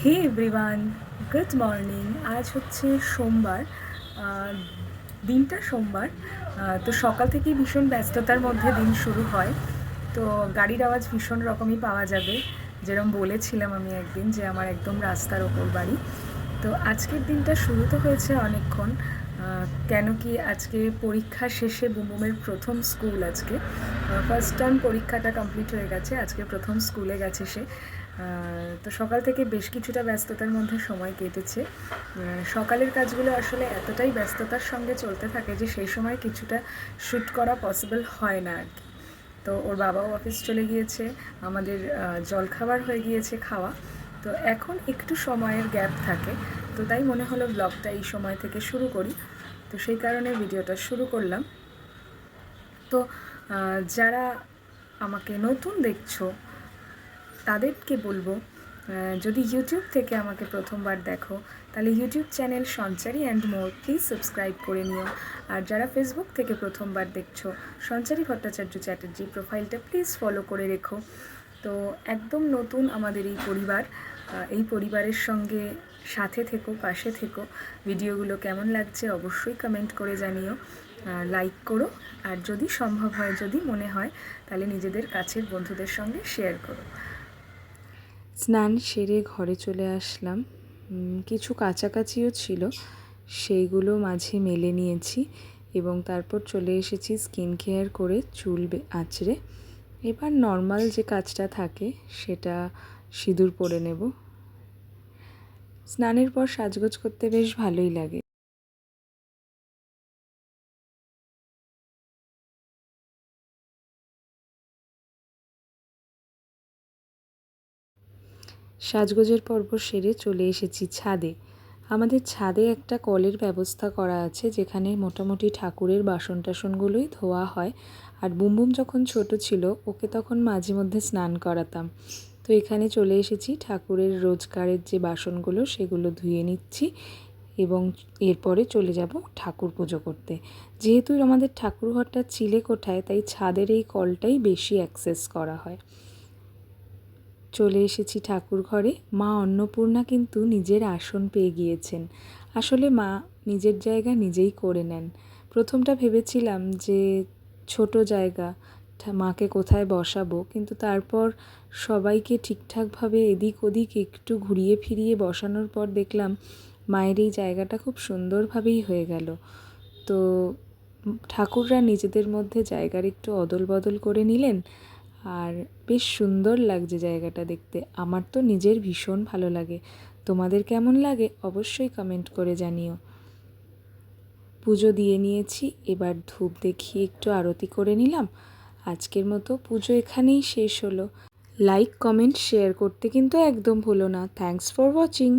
হে everyone, good morning. আজ হচ্ছে সোমবার, দিনটা সোমবার। তো সকাল থেকেই ভীষণ ব্যস্ততার মধ্যে দিন শুরু হয়। তো গাড়ির আওয়াজ ভীষণ রকমই পাওয়া যাবে, যেরকম বলেছিলাম আমি একদিন যে আমার একদম রাস্তার ওপর বাড়ি। তো আজকের দিনটা শুরু তো হয়েছে অনেকক্ষণ, কেন কি আজকে পরীক্ষা শেষে বুমবুমের প্রথম স্কুল। আজকে ফার্স্ট টার্ম পরীক্ষাটা কমপ্লিট হয়ে গেছে, আজকে প্রথম স্কুলে গেছে সে। তো সকাল থেকে বেশ কিছুটা ব্যস্ততার মধ্যে সময় কেটেছে। সকালের কাজগুলো আসলে এতটাই ব্যস্ততার সঙ্গে চলতে থাকে যে সেই সময় কিছুটা শ্যুট করা পসিবল হয় না আর কি। তো ওর বাবাও অফিস চলে গিয়েছে, আমাদের জলখাবার হয়ে গিয়েছে খাওয়া। তো এখন একটু সময়ের গ্যাপ থাকে, তো তাই মনে হলো ব্লগটা এই সময় থেকে শুরু করি। তো সেই কারণে ভিডিওটা শুরু করলাম। তো যারা আমাকে নতুন দেখছো তাদেরকে বলবো, যদি ইউটিউব থেকে আমাকে প্রথমবার দেখো তাহলে YouTube channel Sanchari and more please subscribe করে নিও। আর যারা ফেসবুক থেকে প্রথমবার দেখছো, সঞ্চারী ভট্টাচার্য চ্যাটার্জি প্রোফাইলটা প্লিজ ফলো করে রেখো। তো একদম নতুন আমাদের এই পরিবার, এই পরিবারের সঙ্গে সাথে থেকো, পাশে থেকো। ভিডিওগুলো কেমন লাগছে অবশ্যই কমেন্ট করে জানিও, লাইক করো, আর যদি সম্ভব হয়, যদি মনে হয়, তাহলে নিজেদের কাছের বন্ধুদের সঙ্গে শেয়ার করো। স্নান সেরে ঘরে চলে আসলাম। কিছু কাছাকাছিও ছিল, সেইগুলো মাঝে মেলে নিয়েছি এবং তারপর চলে এসেছি স্কিন কেয়ার করে চুল আঁচড়ে। এবার নর্মাল যে কাজটা থাকে সেটা সিঁদুর পরে নেব। স্নানের পর সাজগোজ করতে বেশ ভালোই লাগে। সাজগোজের পর্ব সেরে চলে এসেছি ছাদে। আমাদের ছাদে একটা কলের ব্যবস্থা করা আছে, যেখানে মোটামুটি ঠাকুরের বাসন টাসনগুলোই ধোয়া হয়। আর বুমবুম যখন ছোট ছিল ওকে তখন মাঝে মধ্যে স্নান করাতাম। তো এখানে চলে এসেছি, ঠাকুরের রোজকারের যে বাসনগুলো সেগুলো ধুয়ে নিচ্ছি এবং এরপরে চলে যাব ঠাকুর পুজো করতে। যেহেতু আমাদের ঠাকুরঘরটা চিলে কোঠায়, তাই ছাদের এই কলটাই বেশি অ্যাক্সেস করা হয়। চলে এসেছি ঠাকুর ঘরে। মা অন্নপূর্ণা কিন্তু নিজের আসন পেয়ে গিয়েছেন। আসলে মা নিজের জায়গা নিজেই করে নেন। প্রথমটা ভেবেছিলাম যে ছোট জায়গা, মাকে কোথায় বসাবো, কিন্তু তারপর সবাইকে ঠিকঠাকভাবে এদিক ওদিক একটু ঘুরিয়ে ফিরিয়ে বসানোর পর দেখলাম মায়ের এই জায়গাটা খুব সুন্দরভাবেই হয়ে গেল। তো ঠাকুররা নিজেদের মধ্যে জায়গার একটু অদল বদল করে নিলেন, আর বেশ সুন্দর লাগছে জায়গাটা দেখতে। আমার তো নিজের ভীষণ ভালো লাগে। তোমাদের কেমন লাগে অবশ্যই কমেন্ট করে জানিও। পুজো দিয়ে নিয়েছি, এবার ধূপ দেখিয়ে একটু আরতি করে নিলাম। আজকের মতো পুজো এখানেই শেষ হলো। লাইক, কমেন্ট, শেয়ার করতে কিন্তু একদম ভুলো না। Thanks for watching.